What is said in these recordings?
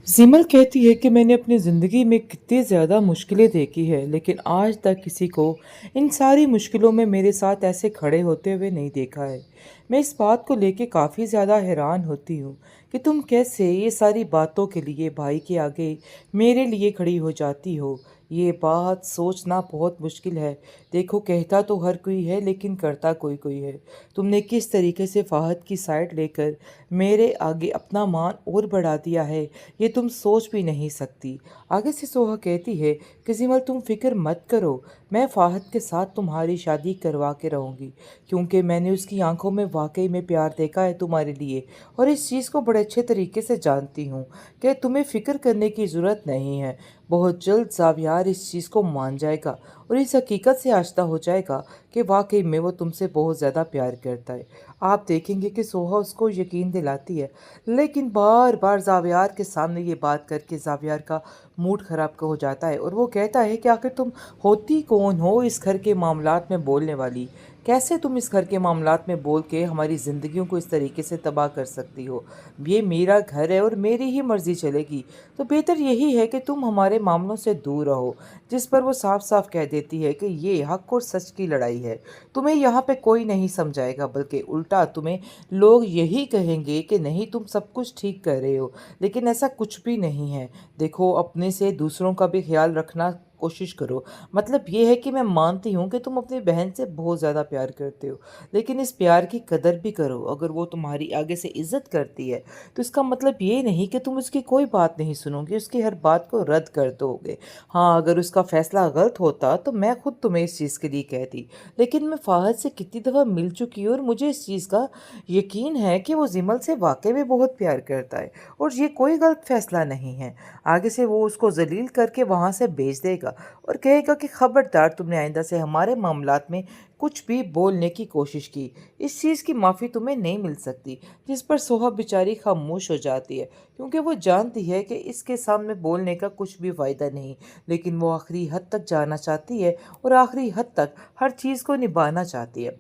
सिमल कहती है कि मैंने अपनी ज़िंदगी में कितनी ज़्यादा मुश्किलें देखी है, लेकिन आज तक किसी को इन सारी मुश्किलों में मेरे साथ ऐसे खड़े होते हुए नहीं देखा है। मैं इस बात को लेके काफ़ी ज़्यादा हैरान होती हूँ कि तुम कैसे ये सारी बातों के लिए भाई के आगे मेरे लिए खड़ी हो जाती हो। ये बात सोचना बहुत मुश्किल है। देखो, कहता तो हर कोई है लेकिन करता कोई कोई है। तुमने किस तरीके से फ़ाहद की साइड लेकर मेरे आगे अपना मान और बढ़ा दिया है, ये तुम सोच भी नहीं सकती। आगे से सोहा कहती है कि सिमल, तुम फिक्र मत करो, मैं फ़ाहद के साथ तुम्हारी शादी करवा के रहूँगी, क्योंकि मैंने उसकी आंखों में वाकई में प्यार देखा है तुम्हारे लिए, और इस चीज़ को बड़े अच्छे तरीके से जानती हूँ कि तुम्हें फ़िक्र करने की ज़रूरत नहीं है। बहुत जल्द ज़ावियार इस चीज़ को मान जाएगा और इस हकीकत से आश्ता हो जाएगा कि वाकई में वो तुमसे बहुत ज़्यादा प्यार करता है। आप देखेंगे कि सोहा उसको यकीन दिलाती है, लेकिन बार बार ज़ावियार के सामने ये बात करके ज़ावियार का मूड ख़राब हो जाता है और वो कहता है कि आखिर तुम होती कौन हो इस घर के मामलात में बोलने वाली। कैसे तुम इस घर के मामलात में बोल के हमारी ज़िंदगियों को इस तरीके से तबाह कर सकती हो। ये मेरा घर है और मेरी ही मर्ज़ी चलेगी, तो बेहतर यही है कि तुम हमारे मामलों से दूर रहो। जिस पर वो साफ साफ कह देती है कि ये हक और सच की लड़ाई है, तुम्हें यहाँ पे कोई नहीं समझाएगा, बल्कि उल्टा तुम्हें लोग यही कहेंगे कि नहीं, तुम सब कुछ ठीक कर रहे हो, लेकिन ऐसा कुछ भी नहीं है। देखो, अपने से दूसरों का भी ख्याल रखना कोशिश करो। मतलब ये है कि मैं मानती हूँ कि तुम अपनी बहन से बहुत ज़्यादा प्यार करते हो, लेकिन इस प्यार की कदर भी करो। अगर वो तुम्हारी आगे से इज्जत करती है तो इसका मतलब ये नहीं कि तुम उसकी कोई बात नहीं सुनोगे, उसकी हर बात को रद्द कर दोगे। हाँ, अगर उसका फैसला गलत होता तो मैं खुद तुम्हें इस चीज़ के लिए कहती, लेकिन मैं फ़ाहद से कितनी दफ़ा मिल चुकी हूँ और मुझे इस चीज़ का यकीन है कि वो जिमल से वाकई में बहुत प्यार करता है और ये कोई गलत फैसला नहीं है। आगे से वो उसको जलील करके वहाँ से भेज देगा और कहेगा कि खबरदार, तुमने आइंदा से हमारे मामलात में कुछ भी बोलने की कोशिश की, इस चीज़ की माफ़ी तुम्हें नहीं मिल सकती। जिस पर सोहा बेचारी खामोश हो जाती है, क्योंकि वो जानती है कि इसके सामने बोलने का कुछ भी फ़ायदा नहीं, लेकिन वो आखिरी हद तक जाना चाहती है और आखिरी हद तक हर चीज़ को निभाना चाहती है।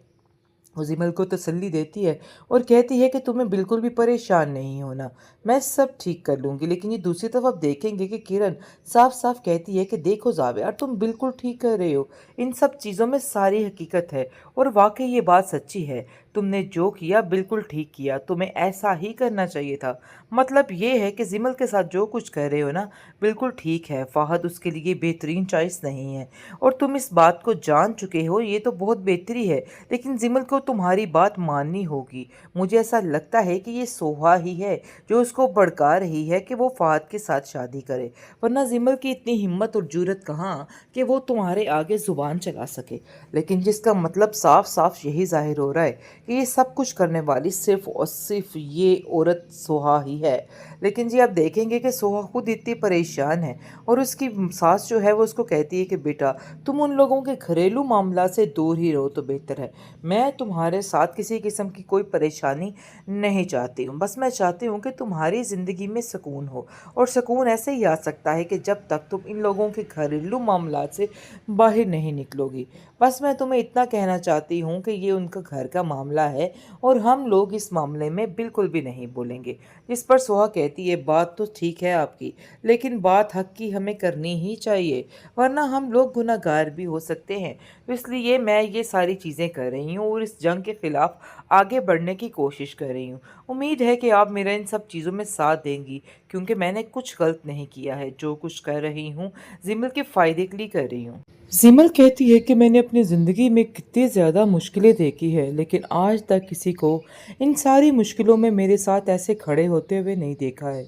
वो जिमल को तसल्ली देती है और कहती है कि तुम्हें बिल्कुल भी परेशान नहीं होना, मैं सब ठीक कर लूँगी। लेकिन ये दूसरी तरफ आप देखेंगे कि किरण साफ साफ कहती है कि देखो जावेद, तुम बिल्कुल ठीक कर रहे हो, इन सब चीज़ों में सारी हकीकत है और वाकई ये बात सच्ची है। तुमने जो किया बिल्कुल ठीक किया, तुम्हें ऐसा ही करना चाहिए था। मतलब ये है कि जिमल के साथ जो कुछ कर रहे हो ना, बिल्कुल ठीक है। फ़ाहद उसके लिए बेहतरीन चॉइस नहीं है और तुम इस बात को जान चुके हो, ये तो बहुत बेहतरी है, लेकिन जिमल को तुम्हारी बात माननी होगी। मुझे ऐसा लगता है कि ये सोहा ही है जो उसको भड़का रही है कि वो फ़ाहद के साथ शादी करे, वरना जिमल की इतनी हिम्मत और जुर्रत कहाँ कि वो तुम्हारे आगे ज़ुबान चला सके। लेकिन जिसका मतलब साफ साफ यही जाहिर हो रहा है कि ये सब कुछ करने वाली सिर्फ और सिर्फ ये औरत सोहा ही है। लेकिन जी, आप देखेंगे कि सोहा खुद इतनी परेशान है और उसकी सास जो है वो उसको कहती है कि बेटा, तुम उन लोगों के घरेलू मामला से दूर ही रहो तो बेहतर है। मैं तुम्हारे साथ किसी किस्म की कोई परेशानी नहीं चाहती हूँ, बस मैं चाहती हूँ कि तुम्हारी ज़िंदगी में सुकून हो, और सुकून ऐसे ही आ सकता है कि जब तक तुम इन लोगों के घरेलू मामला से बाहर नहीं निकलोगी। बस मैं तुम्हें इतना कहना चाहती हूँ कि ये उनका घर का मामला है और हम लोग इस मामले में बिल्कुल भी नहीं बोलेंगे। जिस पर सोहा कहती है, बात तो ठीक है आपकी, लेकिन बात हक की हमें करनी ही चाहिए, वरना हम लोग गुनहगार भी हो सकते हैं। तो इसलिए मैं ये सारी चीज़ें कर रही हूँ और इस जंग के ख़िलाफ़ आगे बढ़ने की कोशिश कर रही हूँ। उम्मीद है कि आप मेरा इन सब चीज़ों में साथ देंगी, क्योंकि मैंने कुछ गलत नहीं किया है। जो कुछ कर रही हूँ जिमल के फ़ायदे के लिए कर रही हूँ। जिमल कहती है कि मैंने अपनी ज़िंदगी में कितनी ज़्यादा मुश्किलें देखी है, लेकिन आज तक किसी को इन सारी मुश्किलों में मेरे साथ ऐसे खड़े होते हुए नहीं देखा है।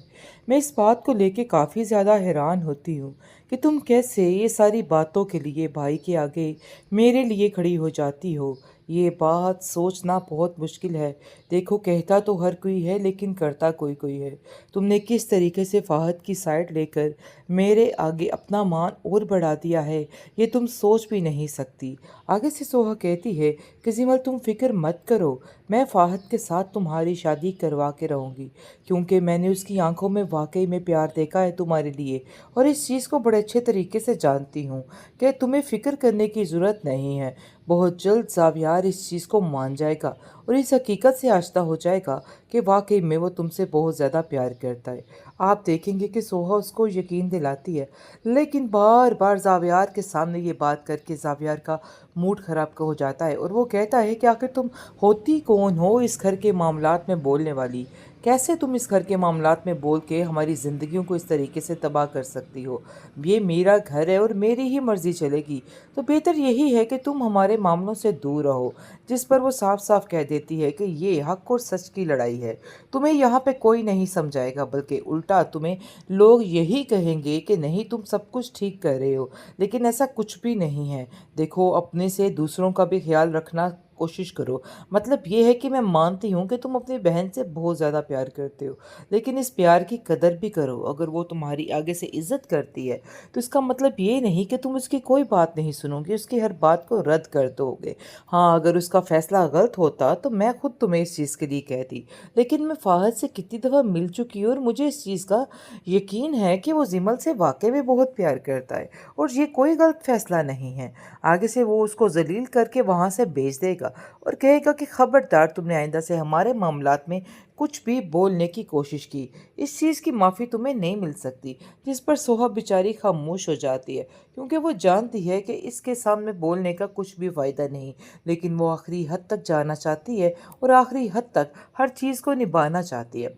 मैं इस बात को लेके काफ़ी ज़्यादा हैरान होती हूँ कि तुम कैसे ये सारी बातों के लिए भाई के आगे मेरे लिए खड़ी हो जाती हो। ये बात सोचना बहुत मुश्किल है। देखो, कहता तो हर कोई है लेकिन करता कोई कोई है। तुमने किस तरीके से फ़ाहद की साइड लेकर मेरे आगे अपना मान और बढ़ा दिया है, ये तुम सोच भी नहीं सकती। आगे से सोहा कहती है कि जिमल, तुम फिक्र मत करो, मैं फ़ाहद के साथ तुम्हारी शादी करवा के रहूँगी, क्योंकि मैंने उसकी आंखों में वाकई में प्यार देखा है तुम्हारे लिए, और इस चीज़ को बड़े अच्छे तरीके से जानती हूँ कि तुम्हें फ़िक्र करने की ज़रूरत नहीं है। बहुत जल्द ज़ावियार इस चीज़ को मान जाएगा और इस हकीकत से आश्ता हो जाएगा कि वाकई में वो तुमसे बहुत ज़्यादा प्यार करता है। आप देखेंगे कि सोहा उसको यकीन दिलाती है, लेकिन बार बार ज़ावियार के सामने ये बात करके ज़ावियार का मूड ख़राब हो जाता है और वो कहता है कि आखिर तुम होती कौन हो इस घर के मामलात में बोलने वाली। कैसे तुम इस घर के मामलात में बोल के हमारी ज़िंदगियों को इस तरीके से तबाह कर सकती हो। ये मेरा घर है और मेरी ही मर्ज़ी चलेगी, तो बेहतर यही है कि तुम हमारे मामलों से दूर रहो। जिस पर वो साफ साफ कह देती है कि ये हक और सच की लड़ाई है, तुम्हें यहाँ पे कोई नहीं समझाएगा, बल्कि उल्टा तुम्हें लोग यही कहेंगे कि नहीं तुम सब कुछ ठीक कर रहे हो, लेकिन ऐसा कुछ भी नहीं है। देखो, अपने से दूसरों का भी ख्याल रखना कोशिश करो। मतलब ये है कि मैं मानती हूँ कि तुम अपनी बहन से बहुत ज़्यादा प्यार करते हो, लेकिन इस प्यार की कदर भी करो। अगर वो तुम्हारी आगे से इज्जत करती है तो इसका मतलब ये नहीं कि तुम उसकी कोई बात नहीं सुनोगे, उसकी हर बात को रद्द कर दोगे। हाँ, अगर उसका फैसला गलत होता तो मैं खुद तुम्हें इस चीज़ के लिए कहती, लेकिन मैं फ़ाहद से कितनी दफ़ा मिल चुकी हूँ और मुझे इस चीज़ का यकीन है कि वो जिमल से वाकई में बहुत प्यार करता है और ये कोई गलत फ़ैसला नहीं है। आगे से वो उसको ज़लील करके वहाँ से भेज देगा और कहेगा कि खबरदार, तुमने आइंदा से हमारे मामलात में कुछ भी बोलने की कोशिश की, इस चीज़ की माफ़ी तुम्हें नहीं मिल सकती। जिस पर सोहा बेचारी खामोश हो जाती है, क्योंकि वो जानती है कि इसके सामने बोलने का कुछ भी फ़ायदा नहीं, लेकिन वो आखिरी हद तक जाना चाहती है और आखिरी हद तक हर चीज़ को निभाना चाहती है।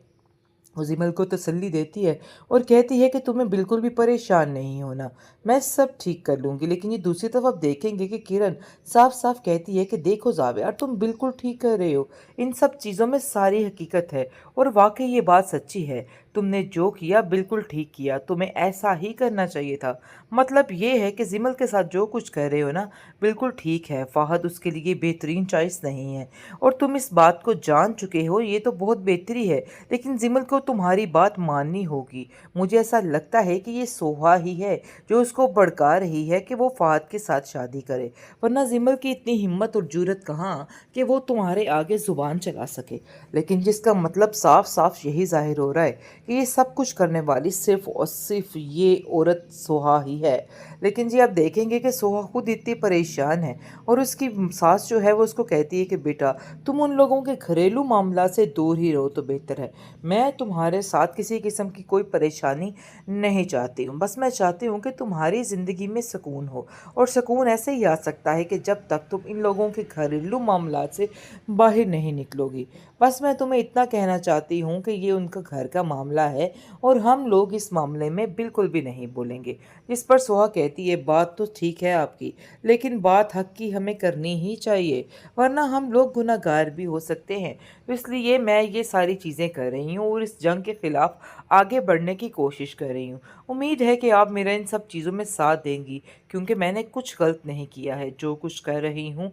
वो जिमल को तसल्ली देती है और कहती है कि तुम्हें बिल्कुल भी परेशान नहीं होना, मैं सब ठीक कर लूँगी। लेकिन ये दूसरी तरफ आप देखेंगे कि किरण साफ साफ कहती है कि देखो ज़ाविया, तुम बिल्कुल ठीक कर रहे हो, इन सब चीज़ों में सारी हकीकत है और वाकई ये बात सच्ची है। तुमने जो किया बिल्कुल ठीक किया, तुम्हें ऐसा ही करना चाहिए था। मतलब ये है कि जिमल के साथ जो कुछ कर रहे हो ना, बिल्कुल ठीक है। फ़ाहद उसके लिए बेहतरीन चॉइस नहीं है और तुम इस बात को जान चुके हो, ये तो बहुत बेहतरी है, लेकिन जिमल को तुम्हारी बात माननी होगी। मुझे ऐसा लगता है कि ये सोहा ही है जो उसको भड़का रही है कि वो फ़ाहद के साथ शादी करे, वरना जिमल की इतनी हिम्मत और जुर्रत कहाँ कि वो तुम्हारे आगे ज़ुबान चला सके। लेकिन जिसका मतलब साफ साफ यही जाहिर हो रहा है कि ये सब कुछ करने वाली सिर्फ और सिर्फ ये औरत सोहा ही है। लेकिन जी, आप देखेंगे कि सोहा खुद इतनी परेशान है और उसकी सास जो है वो उसको कहती है कि बेटा, तुम उन लोगों के घरेलू मामला से दूर ही रहो तो बेहतर है। मैं तुम्हारे साथ किसी किस्म की कोई परेशानी नहीं चाहती हूँ, बस मैं चाहती हूँ कि तुम्हारी ज़िंदगी में सुकून हो, और सुकून ऐसे ही आ सकता है कि जब तक तुम इन लोगों के घरेलू मामला से बाहर नहीं निकलोगी। बस मैं तुम्हें इतना कहना चाहती हूँ कि ये उनका घर का मामला है और हम लोग इस मामले में बिल्कुल भी नहीं बोलेंगे। जिस पर सोहा कहती है, बात तो ठीक है आपकी, लेकिन बात हक की हमें करनी ही चाहिए, वरना हम लोग गुनहगार भी हो सकते हैं। तो इसलिए मैं ये सारी चीज़ें कर रही हूँ और इस जंग के ख़िलाफ़ आगे बढ़ने की कोशिश कर रही हूँ। उम्मीद है कि आप मेरा इन सब चीज़ों में साथ देंगी, क्योंकि मैंने कुछ गलत नहीं किया है। जो कुछ कर रही हूँ